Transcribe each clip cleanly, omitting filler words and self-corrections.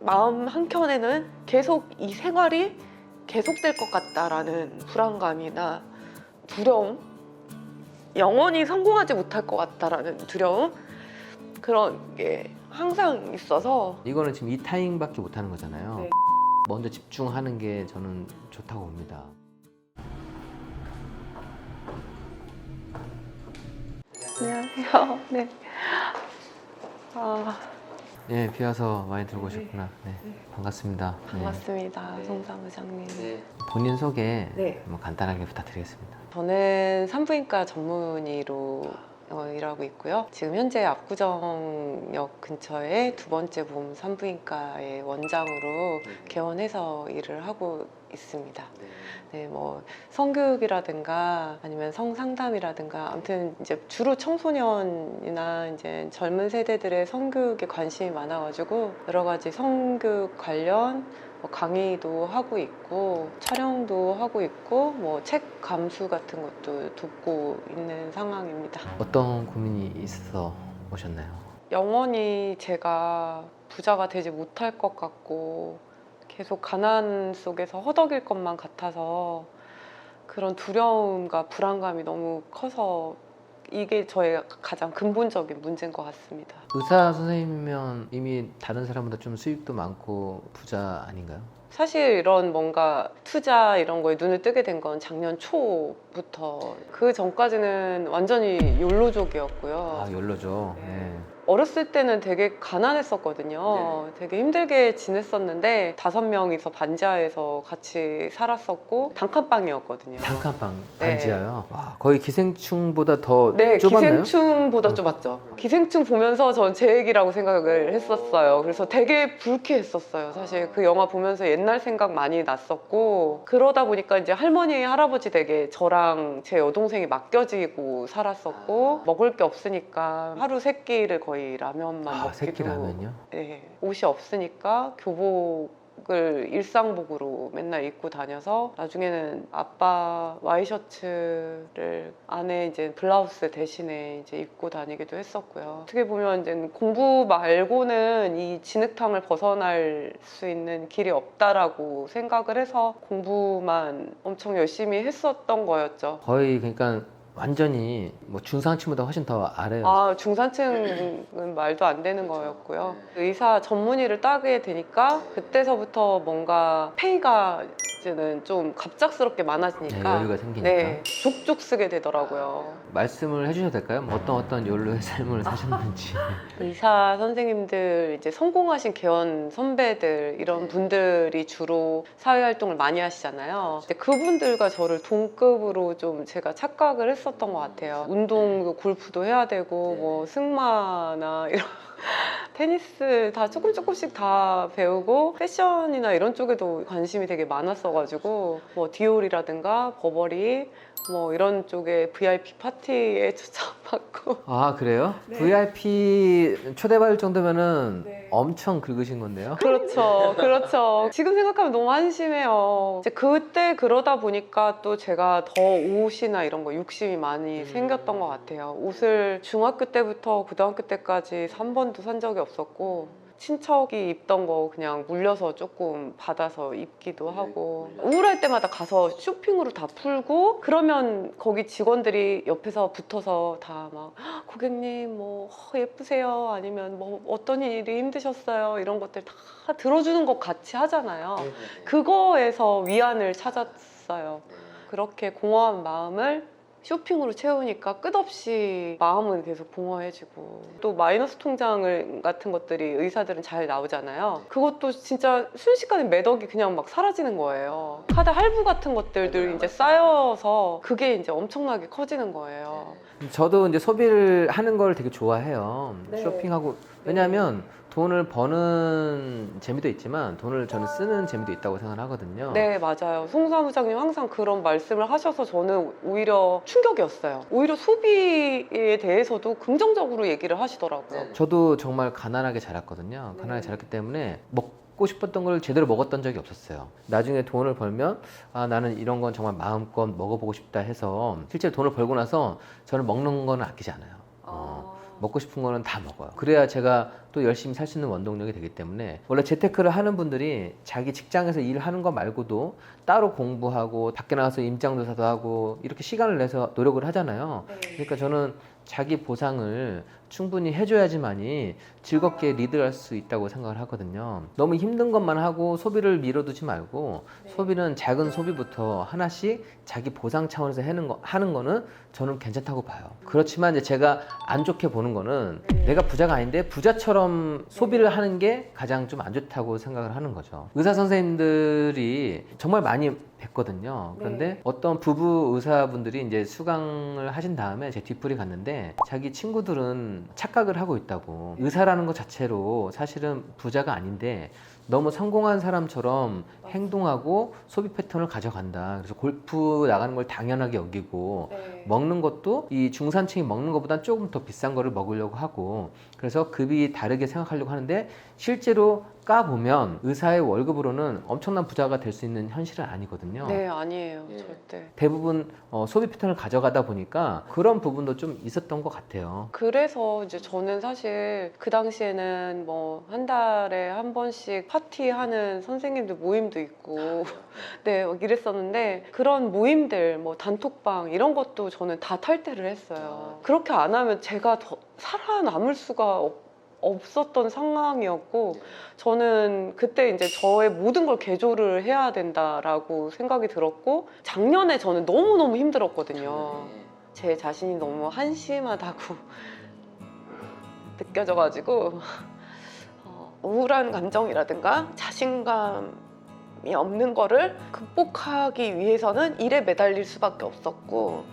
마음 한켠에는 계속 이 생활이 계속될 것 같다라는 불안감이나 두려움, 영원히 성공하지 못할 것 같다라는 두려움, 그런 게 항상 있어서. 이거는 지금 이 타임밖에 못 하는 거잖아요. 네. 먼저 집중하는 게 저는 좋다고 봅니다. 안녕하세요. 네. 네, 비 와서 많이 들고 오셨구나. 네, 반갑습니다. 반갑습니다. 송 사무장님. 본인 소개 네. 한번 간단하게 부탁드리겠습니다. 저는 산부인과 전문의로 일하고 있고요. 지금 현재 압구정역 근처에 두 번째 봄 산부인과의 원장으로 개원해서 일을 하고 있습니다. 네, 뭐 성교육이라든가 아니면 성상담이라든가 아무튼 이제 주로 청소년이나 이제 젊은 세대들의 성교육에 관심이 많아가지고 여러 가지 성교육 관련 강의도 하고 있고 촬영도 하고 있고 뭐 책 감수 같은 것도 돕고 있는 상황입니다. 어떤 고민이 있어서 오셨나요? 영원히 제가 부자가 되지 못할 것 같고 계속 가난 속에서 허덕일 것만 같아서 그런 두려움과 불안감이 너무 커서 이게 저의 가장 근본적인 문제인 것 같습니다. 의사 선생님이면 이미 다른 사람보다 좀 수입도 많고 부자 아닌가요? 사실 이런 뭔가 투자 이런 거에 눈을 뜨게 된 건 작년 초부터, 그 전까지는 완전히 욜로족이었고요. 아, 연로죠. 네. 네. 어렸을 때는 되게 가난했었거든요. 되게 힘들게 지냈었는데 5명이서 반지하에서 같이 살았었고 단칸방이었거든요. 단칸방 네. 반지하요? 와, 거의 기생충보다 더 네, 좁았나요? 기생충보다 좁았죠. 기생충 보면서 전 제 얘기라고 생각을 했었어요. 그래서 되게 불쾌했었어요. 사실 그 영화 보면서 옛날 생각 많이 났었고, 그러다 보니까 이제 할머니, 할아버지 댁에 저랑 제 여동생이 맡겨지고 살았었고, 먹을 게 없으니까 하루 3끼를 거의 라면만 아, 먹기도. 새끼 라면요? 네, 옷이 없으니까 교복을 일상복으로 맨날 입고 다녀서 나중에는 아빠 와이셔츠를 안에 이제 블라우스 대신에 이제 입고 다니기도 했었고요. 어떻게 보면 이제 공부 말고는 이 진흙탕을 벗어날 수 있는 길이 없다라고 생각을 해서 공부만 엄청 열심히 했었던 거였죠. 거의 그러니까 완전히 뭐 중상층보다 훨씬 더 아래요. 아, 중산층은 말도 안 되는 거였고요. 의사 전문의를 따게 되니까 그때서부터 뭔가 페이가 이제는 좀 갑작스럽게 많아지니까 네, 여유가 생기니까. 네, 족족 쓰게 되더라고요. 말씀을 해주셔도 될까요? 뭐 어떤 연로의 삶을 사셨는지. 의사 선생님들, 이제 성공하신 개원 선배들 이런 분들이 주로 사회활동을 많이 하시잖아요. 이제 그분들과 저를 동급으로 좀 제가 착각을 했었던 것 같아요. 운동도 골프도 해야 되고 뭐 승마나 이런 테니스 다 조금씩 다 배우고 패션이나 이런 쪽에도 관심이 되게 많았어가지고 뭐 디올이라든가 버버리 뭐 이런 쪽에 VIP 파티에 초청받고. 아, 그래요? 네. VIP 초대받을 정도면은 네. 엄청 긁으신 건데요? 그렇죠, 그렇죠. 지금 생각하면 너무 한심해요. 이제 그때 그러다 보니까 또 제가 더 옷이나 이런 거 욕심이 많이 생겼던 것 같아요. 옷을 중학교 때부터 고등학교 때까지 한 번도 산 적이 없었고, 친척이 입던 거 그냥 물려서 조금 받아서 입기도 하고, 우울할 때마다 가서 쇼핑으로 다 풀고, 그러면 거기 직원들이 옆에서 붙어서 다 막 고객님 뭐 예쁘세요, 아니면 뭐 어떤 일이 힘드셨어요, 이런 것들 다 들어주는 것 같이 하잖아요. 그거에서 위안을 찾았어요. 그렇게 공허한 마음을 쇼핑으로 채우니까 끝없이 마음은 계속 공허해지고, 또 마이너스 통장 같은 것들이 의사들은 잘 나오잖아요. 그것도 진짜 순식간에 매덕이 그냥 막 사라지는 거예요. 카드 할부 같은 것들도 이제 쌓여서 그게 이제 엄청나게 커지는 거예요. 저도 이제 소비를 하는 걸 되게 좋아해요. 네. 쇼핑하고. 왜냐면 돈을 버는 재미도 있지만 돈을 저는 쓰는 재미도 있다고 생각을 하거든요. 네, 맞아요. 송 사무장님 항상 그런 말씀을 하셔서 저는 오히려 충격이었어요. 오히려 소비에 대해서도 긍정적으로 얘기를 하시더라고요. 저도 정말 가난하게 자랐거든요. 가난하게 자랐기 때문에 먹고 싶었던 걸 제대로 먹었던 적이 없었어요. 나중에 돈을 벌면 아, 나는 이런 건 정말 마음껏 먹어보고 싶다 해서 실제로 돈을 벌고 나서 저는 먹는 거는 아끼지 않아요. 먹고 싶은 거는 다 먹어요. 그래야 제가 또 열심히 살 수 있는 원동력이 되기 때문에 원래 재테크를 하는 분들이 자기 직장에서 일하는 거 말고도 따로 공부하고 밖에 나가서 임장조사도 하고 이렇게 시간을 내서 노력을 하잖아요. 그러니까 저는 자기 보상을 충분히 해줘야지만이 즐겁게 리드할 수 있다고 생각을 하거든요. 너무 힘든 것만 하고 소비를 미뤄두지 말고 소비는 작은 소비부터 하나씩 자기 보상 차원에서 하는 거는 저는 괜찮다고 봐요. 그렇지만 이제 제가 안 좋게 보는 거는 내가 부자가 아닌데 부자처럼 소비를 하는 게 가장 좀 안 좋다고 생각을 하는 거죠. 의사 선생님들이 정말 많이 뵀거든요. 그런데 어떤 부부 의사분들이 이제 수강을 하신 다음에 제 뒤풀이 갔는데 자기 친구들은 착각을 하고 있다고. 의사라는 것 자체로 사실은 부자가 아닌데 너무 성공한 사람처럼 행동하고 소비 패턴을 가져간다. 그래서 골프 나가는 걸 당연하게 여기고 먹는 것도 이 중산층이 먹는 것보다 조금 더 비싼 거를 먹으려고 하고 그래서 급이 다르게 생각하려고 하는데 실제로 까보면 의사의 월급으로는 엄청난 부자가 될 수 있는 현실은 아니거든요. 네, 아니에요. 절대. 대부분 소비 패턴을 가져가다 보니까 그런 부분도 좀 있었던 것 같아요. 그래서 이제 저는 사실 그 당시에는 뭐 한 달에 한 번씩 파티하는 선생님들 모임도 있고 네, 막 이랬었는데 그런 모임들 뭐 단톡방 이런 것도 저는 다 탈퇴를 했어요. 그렇게 안 하면 제가 더 살아남을 수가 없었던 상황이었고 저는 그때 이제 저의 모든 걸 개조를 해야 된다라고 생각이 들었고 작년에 저는 너무너무 힘들었거든요. 제 자신이 너무 한심하다고 느껴져가지고 우울한 감정이라든가 자신감이 없는 거를 극복하기 위해서는 일에 매달릴 수밖에 없었고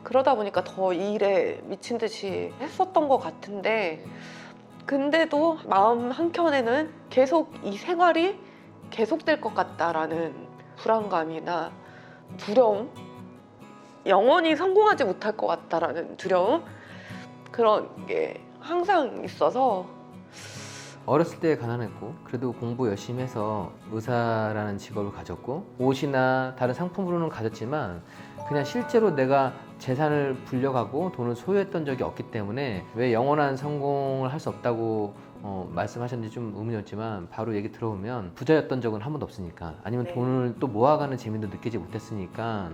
그러다 보니까 더 일에 미친 듯이 했었던 것 같은데 근데도 마음 한켠에는 계속 이 생활이 계속될 것 같다라는 불안감이나 두려움, 영원히 성공하지 못할 것 같다라는 두려움 그런 게 항상 있어서 어렸을 때 가난했고 그래도 공부 열심히 해서 의사라는 직업을 가졌고 옷이나 다른 상품으로는 가졌지만 그냥 실제로 내가 재산을 불려가고 돈을 소유했던 적이 없기 때문에 왜 영원한 성공을 할 수 없다고 말씀하셨는지 좀 의문이었지만 바로 얘기 들어보면 부자였던 적은 한 번도 없으니까 아니면 돈을 또 모아가는 재미도 느끼지 못했으니까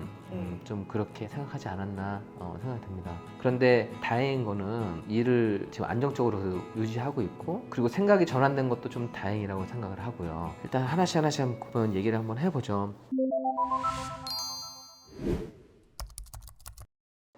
좀 그렇게 생각하지 않았나 생각이 듭니다. 그런데 다행인 거는 일을 지금 안정적으로 유지하고 있고 그리고 생각이 전환된 것도 좀 다행이라고 생각을 하고요. 일단 하나씩 한번 얘기를 한번 해보죠.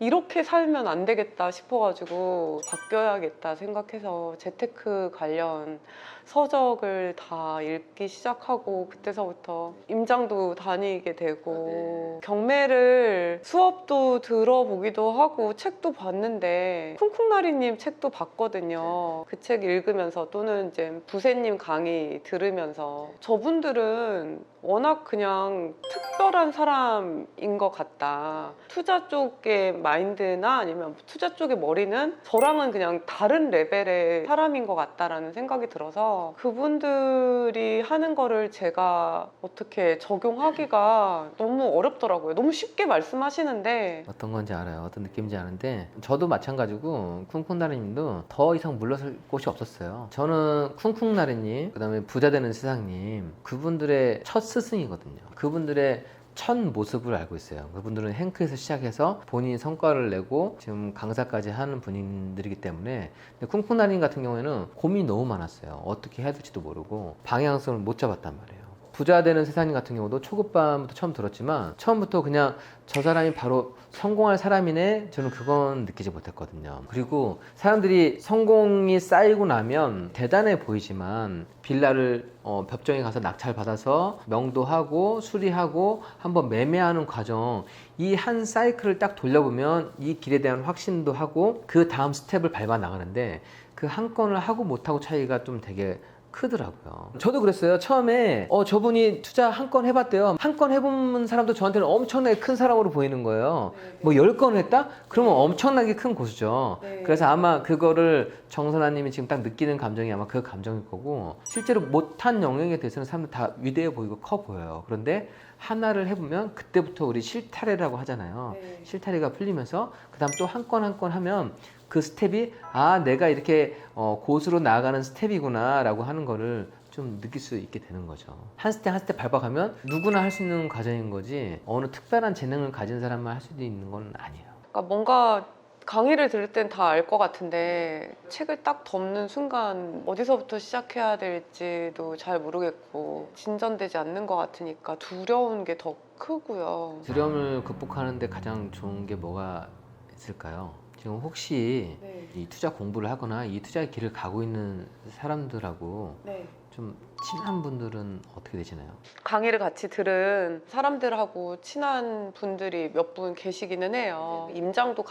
이렇게 살면 안 되겠다 싶어가지고 바뀌어야겠다 생각해서 재테크 관련 서적을 다 읽기 시작하고 그때서부터 임장도 다니게 되고 경매를 수업도 들어보기도 하고 책도 봤는데 쿵쿵나리님 책도 봤거든요. 그 책 읽으면서 또는 이제 부세님 강의 들으면서 저분들은 워낙 그냥 특별한 사람인 것 같다. 투자 쪽의 마인드나 아니면 투자 쪽의 머리는 저랑은 그냥 다른 레벨의 사람인 것 같다라는 생각이 들어서 그분들이 하는 거를 제가 어떻게 적용하기가 너무 어렵더라고요. 너무 쉽게 말씀하시는데 어떤 건지 알아요. 어떤 느낌인지 아는데 저도 마찬가지고 쿵쿵나리님도 더 이상 물러설 곳이 없었어요. 저는 쿵쿵나리님 그다음에 부자되는 세상님 그분들의 첫 스승이거든요. 그분들의 첫 모습을 알고 있어요. 그분들은 행크에서 시작해서 본인 성과를 내고 지금 강사까지 하는 분들이기 때문에 근데 쿵쿵나님 같은 경우에는 고민이 너무 많았어요. 어떻게 해야 될지도 모르고 방향성을 못 잡았단 말이에요. 부자 되는 세상님 같은 경우도 초급반부터 처음 들었지만 처음부터 그냥 저 사람이 바로 성공할 사람이네 저는 그건 느끼지 못했거든요. 그리고 사람들이 성공이 쌓이고 나면 대단해 보이지만 빌라를 법정에 가서 낙찰받아서 명도하고 수리하고 한번 매매하는 과정 이 한 사이클을 딱 돌려보면 이 길에 대한 확신도 하고 그 다음 스텝을 밟아 나가는데 그 한 건을 하고 못하고 차이가 좀 되게 크더라고요. 저도 그랬어요. 처음에 저분이 투자 한 건 해봤대요. 한 건 해본 사람도 저한테는 엄청나게 큰 사람으로 보이는 거예요. 뭐 10건 했다? 그러면 엄청나게 큰 고수죠. 그래서 아마 그거를 정선아님이 지금 딱 느끼는 감정이 아마 그 감정일 거고 실제로 못한 영역에 대해서는 사람들 다 위대해 보이고 커 보여요. 그런데 하나를 해보면 그때부터 우리 실타래라고 하잖아요. 실타래가 풀리면서 그 다음 또 한 건 한 건 하면 그 스텝이 아 내가 이렇게 고수로 나아가는 스텝이구나 라고 하는 거를 좀 느낄 수 있게 되는 거죠. 한 스텝 한 스텝 밟아가면 누구나 할 수 있는 과정인 거지 어느 특별한 재능을 가진 사람만 할 수 있는 건 아니에요. 그러니까 뭔가 강의를 들을 땐 다 알 것 같은데 책을 딱 덮는 순간 어디서부터 시작해야 될지도 잘 모르겠고 진전되지 않는 것 같으니까 두려운 게 더 크고요. 두려움을 극복하는데 가장 좋은 게 뭐가 있을까요? 지금 혹시 네. 이 투자 공부를 하거나 이 투자의 길을 가고 있는 사람들하고 네. 좀 친한 분들은 어떻게 되시나요? 강의를 같이 들은 사람들하고 친한 분들이 몇 분 계시기는 해요. 임장도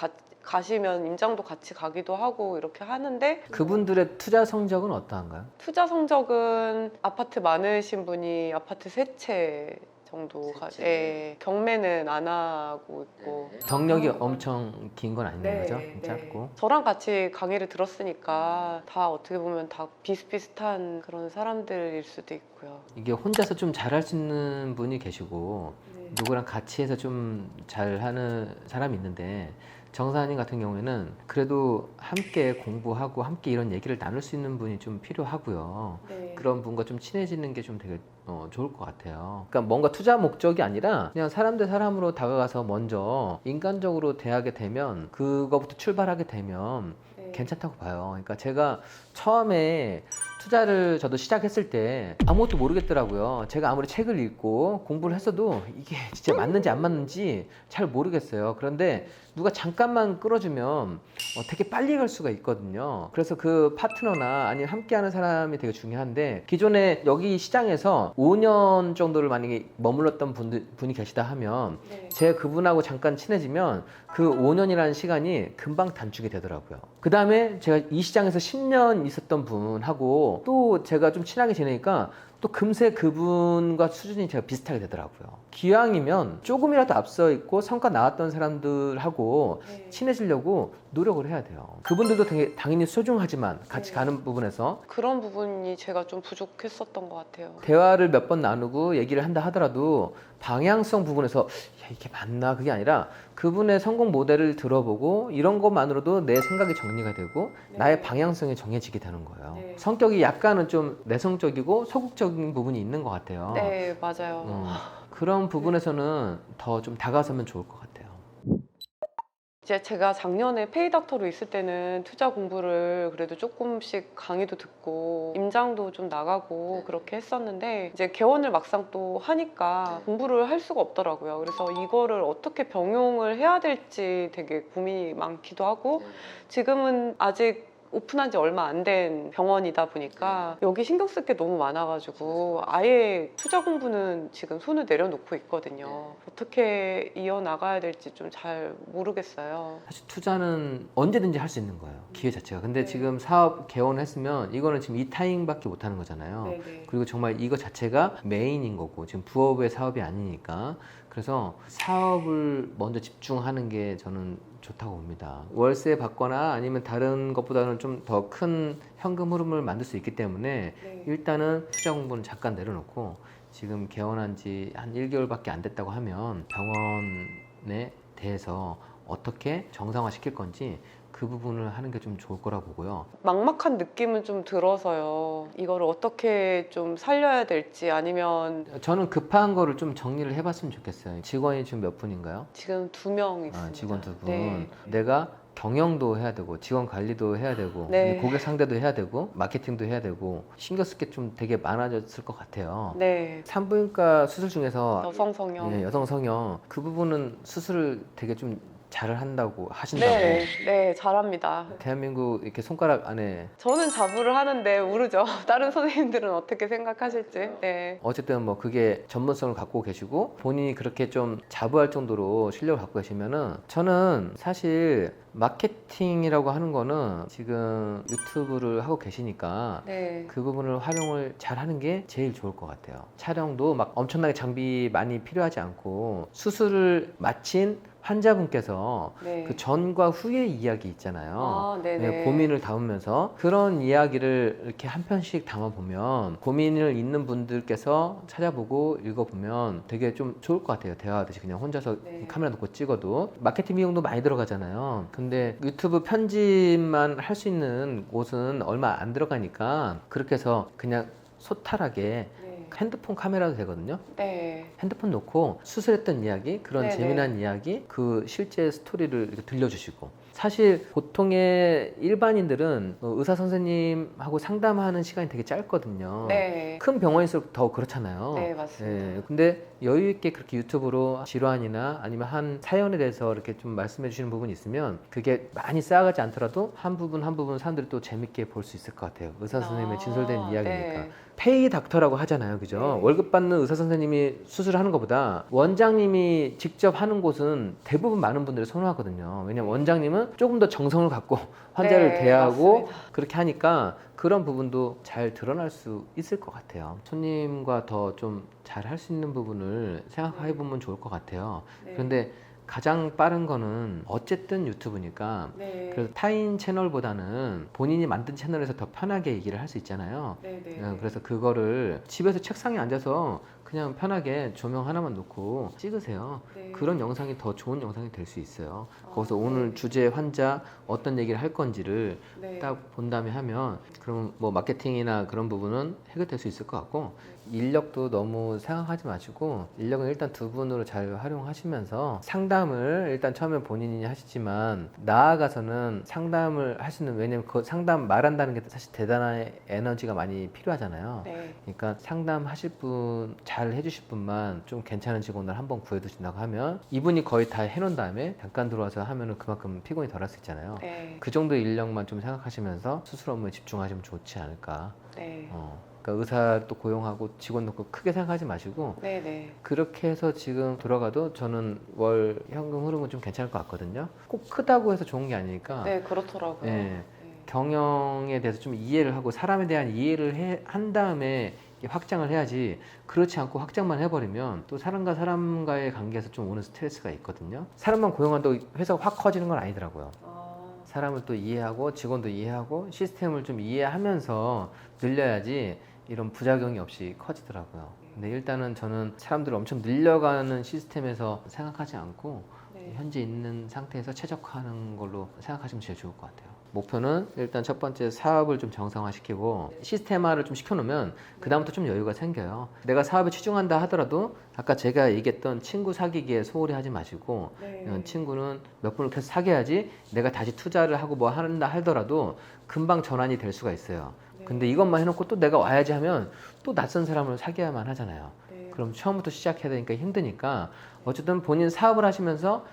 가시면 임장도 같이 가기도 하고 이렇게 하는데 그분들의 투자 성적은 어떠한가요? 투자 성적은 아파트 많으신 분이 아파트 세 채 정도가 예, 경매는 안 하고 있고 경력이 엄청 긴 건 아닌 네, 거죠? 네. 짧고. 저랑 같이 강의를 들었으니까 다 어떻게 보면 다 비슷비슷한 그런 사람들일 수도 있고요. 이게 혼자서 좀 잘할 수 있는 분이 계시고 누구랑 같이 해서 좀 잘하는 사람이 있는데 정사님 같은 경우에는 그래도 함께 공부하고 함께 이런 얘기를 나눌 수 있는 분이 좀 필요하고요. 네. 그런 분과 좀 친해지는 게 좀 되게 좋을 것 같아요. 그러니까 뭔가 투자 목적이 아니라 그냥 사람 대 사람으로 다가가서 먼저 인간적으로 대하게 되면 그거부터 출발하게 되면 네. 괜찮다고 봐요. 그러니까 제가 처음에 투자를 저도 시작했을 때 아무것도 모르겠더라고요. 제가 아무리 책을 읽고 공부를 했어도 이게 진짜 맞는지 안 맞는지 잘 모르겠어요. 그런데 누가 잠깐만 끌어주면 되게 빨리 갈 수가 있거든요. 그래서 그 파트너나 아니면 함께하는 사람이 되게 중요한데 기존에 여기 시장에서 5년 정도를 만약에 머물렀던 분이 계시다 하면 네. 제가 그분하고 잠깐 친해지면 그 5년이라는 시간이 금방 단축이 되더라고요. 그 다음에 제가 이 시장에서 10년 있었던 분하고 또 제가 좀 친하게 지내니까 또 금세 그분과 수준이 제가 비슷하게 되더라고요. 기왕이면 조금이라도 앞서 있고 성과 나왔던 사람들하고 네. 친해지려고 노력을 해야 돼요. 그분들도 당연히 소중하지만 같이 네. 가는 부분에서 그런 부분이 제가 좀 부족했었던 것 같아요. 대화를 몇 번 나누고 얘기를 한다 하더라도 방향성 부분에서 야, 이게 맞나 그게 아니라 그분의 성공 모델을 들어보고 이런 것만으로도 내 생각이 정리가 되고 네. 나의 방향성이 정해지게 되는 거예요. 네. 성격이 약간은 좀 내성적이고 소극적인 부분이 있는 것 같아요. 네, 맞아요. 그런 부분에서는 더 좀 다가서면 좋을 것 같아요. 이제 제가 작년에 페이닥터로 있을 때는 투자 공부를 그래도 조금씩 강의도 듣고 임장도 좀 나가고 그렇게 했었는데 이제 개원을 막상 또 하니까 공부를 할 수가 없더라고요. 그래서 이거를 어떻게 병용을 해야 될지 되게 고민이 많기도 하고 지금은 아직 오픈한 지 얼마 안 된 병원이다 보니까 여기 신경 쓸 게 너무 많아가지고 아예 투자 공부는 지금 손을 내려놓고 있거든요. 어떻게 이어나가야 될지 좀 잘 모르겠어요. 사실 투자는 언제든지 할 수 있는 거예요. 기회 자체가. 근데 네. 지금 사업 개원을 했으면 이거는 지금 이 타임밖에 못 하는 거잖아요. 네네. 그리고 정말 이거 자체가 메인인 거고 지금 부업의 사업이 아니니까 그래서 사업을 먼저 집중하는 게 저는 좋다고 봅니다. 월세 받거나 아니면 다른 것보다는 좀 더 큰 현금 흐름을 만들 수 있기 때문에 네. 일단은 투자 공부는 잠깐 내려놓고 지금 개원한 지 한 1개월밖에 안 됐다고 하면 병원에 대해서 어떻게 정상화 시킬 건지 그 부분을 하는 게 좀 좋을 거라고 보고요. 막막한 느낌은 좀 들어서요. 이거를 어떻게 좀 살려야 될지 아니면 저는 급한 거를 좀 정리를 해봤으면 좋겠어요. 직원이 지금 몇 분인가요? 지금 2명 있습니다. 직원 2분. 네. 내가 경영도 해야 되고 직원 관리도 해야 되고 네. 고객 상대도 해야 되고 마케팅도 해야 되고 신경 쓸 게 좀 되게 많아졌을 것 같아요. 네. 산부인과 수술 중에서 여성 성형. 예, 여성 성형 그 부분은 수술을 되게 좀 잘 한다고 하신다고. 네, 네, 잘합니다. 대한민국 이렇게 손가락 안에 저는 자부를 하는데 모르죠. 다른 선생님들은 어떻게 생각하실지. 네. 어쨌든 뭐 그게 전문성을 갖고 계시고 본인이 그렇게 좀 자부할 정도로 실력을 갖고 계시면은 저는 사실 마케팅이라고 하는 거는 지금 유튜브를 하고 계시니까 네. 그 부분을 활용을 잘 하는 게 제일 좋을 것 같아요. 촬영도 막 엄청나게 장비 많이 필요하지 않고 수술을 마친 환자분께서 네. 그 전과 후의 이야기 있잖아요. 아, 네네. 네, 고민을 담으면서 그런 이야기를 이렇게 한 편씩 담아보면 고민을 있는 분들께서 찾아보고 읽어보면 되게 좀 좋을 것 같아요. 대화하듯이 그냥 혼자서 네. 카메라 놓고 찍어도. 마케팅 비용도 많이 들어가잖아요. 근데 유튜브 편집만 할 수 있는 곳은 얼마 안 들어가니까 그렇게 해서 그냥 소탈하게 네. 핸드폰 카메라도 되거든요. 네. 핸드폰 놓고 수술했던 이야기, 그런 네네. 재미난 이야기, 그 실제 스토리를 이렇게 들려주시고. 사실 보통의 일반인들은 의사 선생님하고 상담하는 시간이 되게 짧거든요. 네. 큰 병원일수록 더 그렇잖아요. 네, 맞습니다. 예, 근데 여유 있게 그렇게 유튜브로 질환이나 아니면 한 사연에 대해서 이렇게 좀 말씀해 주시는 부분이 있으면 그게 많이 쌓아가지 않더라도 한 부분 한 부분 사람들이 또 재밌게 볼 수 있을 것 같아요. 의사 선생님의 진솔된 이야기니까. 네. 페이 닥터라고 하잖아요. 그죠? 네. 월급 받는 의사 선생님이 수술하는 것보다 원장님이 직접 하는 곳은 대부분 많은 분들이 선호하거든요. 왜냐면 원장님은 조금 더 정성을 갖고 환자를 네, 대하고 맞습니다. 그렇게 하니까 그런 부분도 잘 드러날 수 있을 것 같아요. 손님과 더 좀 잘 할 수 있는 부분을 생각해 보면 좋을 것 같아요. 네. 그런데 가장 빠른 거는 어쨌든 유튜브니까 네. 그래서 타인 채널보다는 본인이 만든 채널에서 더 편하게 얘기를 할 수 있잖아요. 네, 네. 그래서 그거를 집에서 책상에 앉아서 그냥 편하게 조명 하나만 놓고 찍으세요. 네. 그런 영상이 더 좋은 영상이 될 수 있어요. 아, 거기서 네. 오늘 주제 환자 어떤 얘기를 할 건지를 네. 딱 본 다음에 하면 그럼 뭐 마케팅이나 그런 부분은 해결될 수 있을 것 같고 인력도 너무 생각하지 마시고 인력은 일단 두 분으로 잘 활용하시면서 상담을 일단 처음에 본인이 하시지만 나아가서는 상담을 하시는 왜냐면 그 상담 말한다는 게 사실 대단한 에너지가 많이 필요하잖아요. 네. 그러니까 상담하실 분 잘 해주실 분만 좀 괜찮은 직원을 한번 구해두신다고 하면 이분이 거의 다 해놓은 다음에 잠깐 들어와서 하면은 그만큼 피곤이 덜할 수 있잖아요. 네. 그 정도 인력만 좀 생각하시면서 수술 업무에 집중하시면 좋지 않을까. 네. 그러니까 의사도 고용하고 직원 놓고 크게 생각하지 마시고 네, 네. 그렇게 해서 지금 돌아가도 저는 월 현금 흐름은 좀 괜찮을 것 같거든요. 꼭 크다고 해서 좋은 게 아니니까 네, 그렇더라고요. 예, 네. 경영에 대해서 좀 이해를 하고 사람에 대한 이해를 한 다음에 확장을 해야지 그렇지 않고 확장만 해버리면 또 사람과 사람과의 관계에서 좀 오는 스트레스가 있거든요. 사람만 고용한다고 회사가 확 커지는 건 아니더라고요. 사람을 또 이해하고 직원도 이해하고 시스템을 좀 이해하면서 늘려야지 이런 부작용이 없이 커지더라고요. 근데 일단은 저는 사람들을 엄청 늘려가는 시스템에서 생각하지 않고 네. 현재 있는 상태에서 최적화하는 걸로 생각하시면 제일 좋을 것 같아요. 목표는 일단 첫 번째 사업을 좀 정상화시키고 시스템화를 좀 시켜놓으면 그 다음부터 좀 여유가 생겨요. 내가 사업에 치중한다 하더라도 아까 제가 얘기했던 친구 사귀기에 소홀히 하지 마시고 네. 친구는 몇 분을 계속 사귀어야지 내가 다시 투자를 하고 뭐 한다 하더라도 금방 전환이 될 수가 있어요. 네. 근데 이것만 해놓고 또 내가 와야지 하면 또 낯선 사람을 사귀어야만 하잖아요. 네. 그럼 처음부터 시작해야 되니까 힘드니까 어쨌든 본인 사업을 하시면서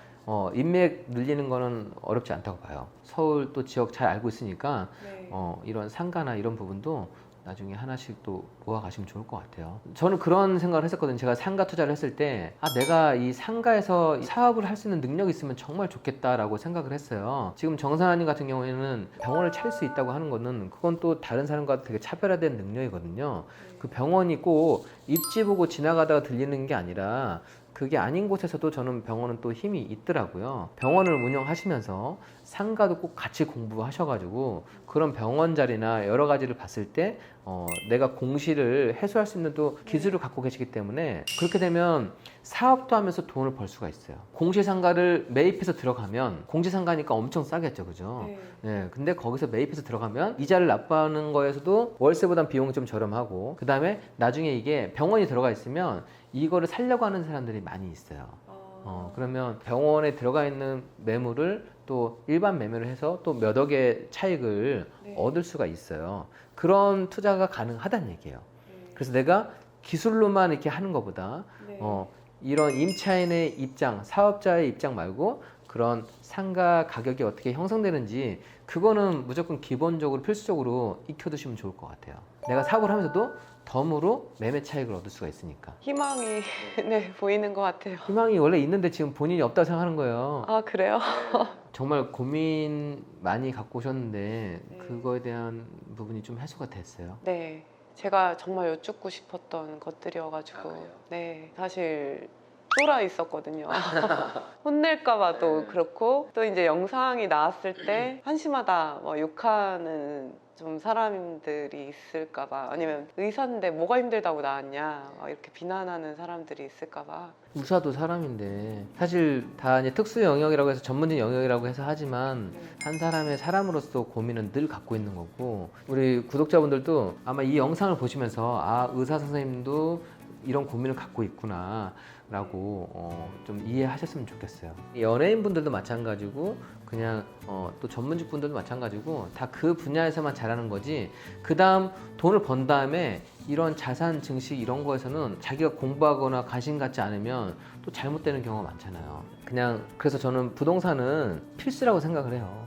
인맥 늘리는 거는 어렵지 않다고 봐요. 서울 또 지역 잘 알고 있으니까 네. 이런 상가나 이런 부분도 나중에 하나씩 또 모아가시면 좋을 것 같아요. 저는 그런 생각을 했었거든요. 제가 상가 투자를 했을 때 내가 이 상가에서 사업을 할 수 있는 능력이 있으면 정말 좋겠다라고 생각을 했어요. 지금 정선아님 같은 경우에는 병원을 차릴 수 있다고 하는 거는 그건 또 다른 사람과 되게 차별화된 능력이거든요. 그 병원이 꼭 입지 보고 지나가다가 들리는 게 아니라 그게 아닌 곳에서도 저는 병원은 또 힘이 있더라고요. 병원을 운영하시면서 상가도 꼭 같이 공부하셔가지고 그런 병원 자리나 여러 가지를 봤을 때 내가 공시를 해소할 수 있는 또 기술을 갖고 계시기 때문에 그렇게 되면 사업도 하면서 돈을 벌 수가 있어요. 공시상가를 매입해서 들어가면 공시상가니까 엄청 싸겠죠, 그죠? 네. 네, 근데 거기서 매입해서 들어가면 이자를 납부하는 거에서도 월세보단 비용이 좀 저렴하고 그 다음에 나중에 이게 병원이 들어가 있으면 이거를 살려고 하는 사람들이 많이 있어요. 그러면 병원에 들어가 있는 매물을 또 일반 매매를 해서 또 몇 억의 차익을 네. 얻을 수가 있어요. 그런 투자가 가능하다는 얘기예요. 네. 그래서 내가 기술로만 이렇게 하는 것보다 네. 이런 임차인의 입장, 사업자의 입장 말고 그런 상가 가격이 어떻게 형성되는지 그거는 무조건 기본적으로 필수적으로 익혀두시면 좋을 것 같아요. 내가 사업을 하면서도 덤으로 매매 차익을 얻을 수가 있으니까. 희망이 네, 보이는 것 같아요. 희망이 원래 있는데 지금 본인이 없다고 생각하는 거예요. 아, 그래요? 정말 고민 많이 갖고 오셨는데 네. 그거에 대한 부분이 좀 해소가 됐어요. 네. 제가 정말 여쭙고 싶었던 것들이어가지고 아, 그래요? 네. 사실 쫄아 있었거든요. 혼낼까봐도 그렇고 또 이제 영상이 나왔을 때 한심하다 뭐 욕하는 좀 사람들이 있을까봐 아니면 의사인데 뭐가 힘들다고 나왔냐 막 이렇게 비난하는 사람들이 있을까봐 의사도 사람인데 사실 다 이제 특수 영역이라고 해서 전문직 영역이라고 해서 하지만 한 사람의 사람으로서 고민은 늘 갖고 있는 거고 우리 구독자분들도 아마 이 영상을 보시면서 아 의사 선생님도 이런 고민을 갖고 있구나 라고 좀 이해하셨으면 좋겠어요. 연예인 분들도 마찬가지고 그냥 또 전문직 분들도 마찬가지고 다 그 분야에서만 잘하는 거지 그 다음 돈을 번 다음에 이런 자산 증식 이런 거에서는 자기가 공부하거나 관심 갖지 않으면 또 잘못되는 경우가 많잖아요. 그냥 그래서 저는 부동산은 필수라고 생각을 해요.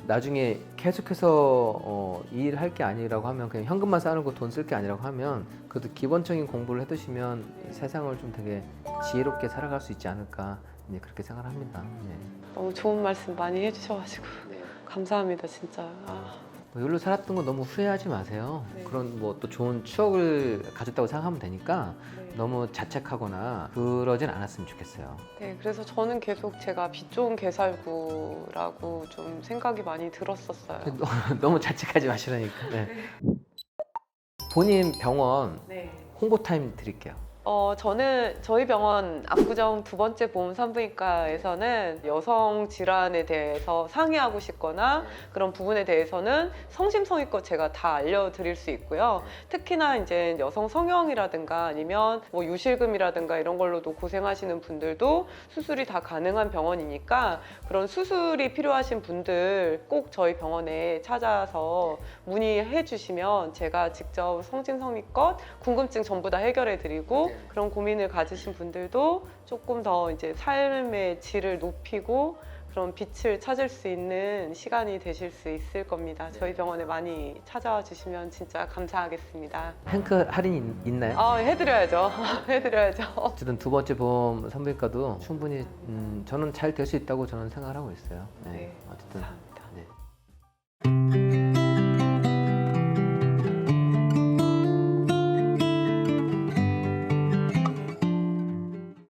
나중에 계속해서 일할 게 아니라고 하면 그냥 현금만 쌓아놓고 돈 쓸 게 아니라고 하면 그래도 기본적인 공부를 해두시면 세상을 좀 되게 지혜롭게 살아갈 수 있지 않을까 이제 그렇게 생각을 합니다. 네. 너무 좋은 말씀 많이 해주셔가지고 감사합니다 진짜. 뭐 여기로 살았던 거 너무 후회하지 마세요. 네. 그런 뭐 또 좋은 추억을 가졌다고 생각하면 되니까 너무 자책하거나 그러진 않았으면 좋겠어요. 네, 그래서 저는 계속 제가 빛 좋은 개살구라고 좀 생각이 많이 들었었어요. 너무 자책하지 마시라니까. 네. 본인 병원 네. 홍보 타임 드릴게요. 저는 저희 병원 압구정 두 번째 보험 산부인과에서는 여성 질환에 대해서 상의하고 싶거나 그런 부분에 대해서는 성심성의껏 제가 다 알려드릴 수 있고요. 특히나 이제 여성 성형이라든가 아니면 뭐 유실금이라든가 이런 걸로도 고생하시는 분들도 수술이 다 가능한 병원이니까 그런 수술이 필요하신 분들 꼭 저희 병원에 찾아서 문의해 주시면 제가 직접 성심성의껏 궁금증 전부 다 해결해 드리고 그런 고민을 가지신 분들도 조금 더 이제 삶의 질을 높이고 그런 빛을 찾을 수 있는 시간이 되실 수 있을 겁니다. 저희 병원에 많이 찾아와 주시면 진짜 감사하겠습니다. 탱크 할인 있나요? 해드려야죠. 해드려야죠. 어쨌든 두 번째 보험 산부인과도 충분히 저는 잘 될 수 있다고 저는 생각을 하고 있어요. 네. 네, 어쨌든 감사합니다. 네.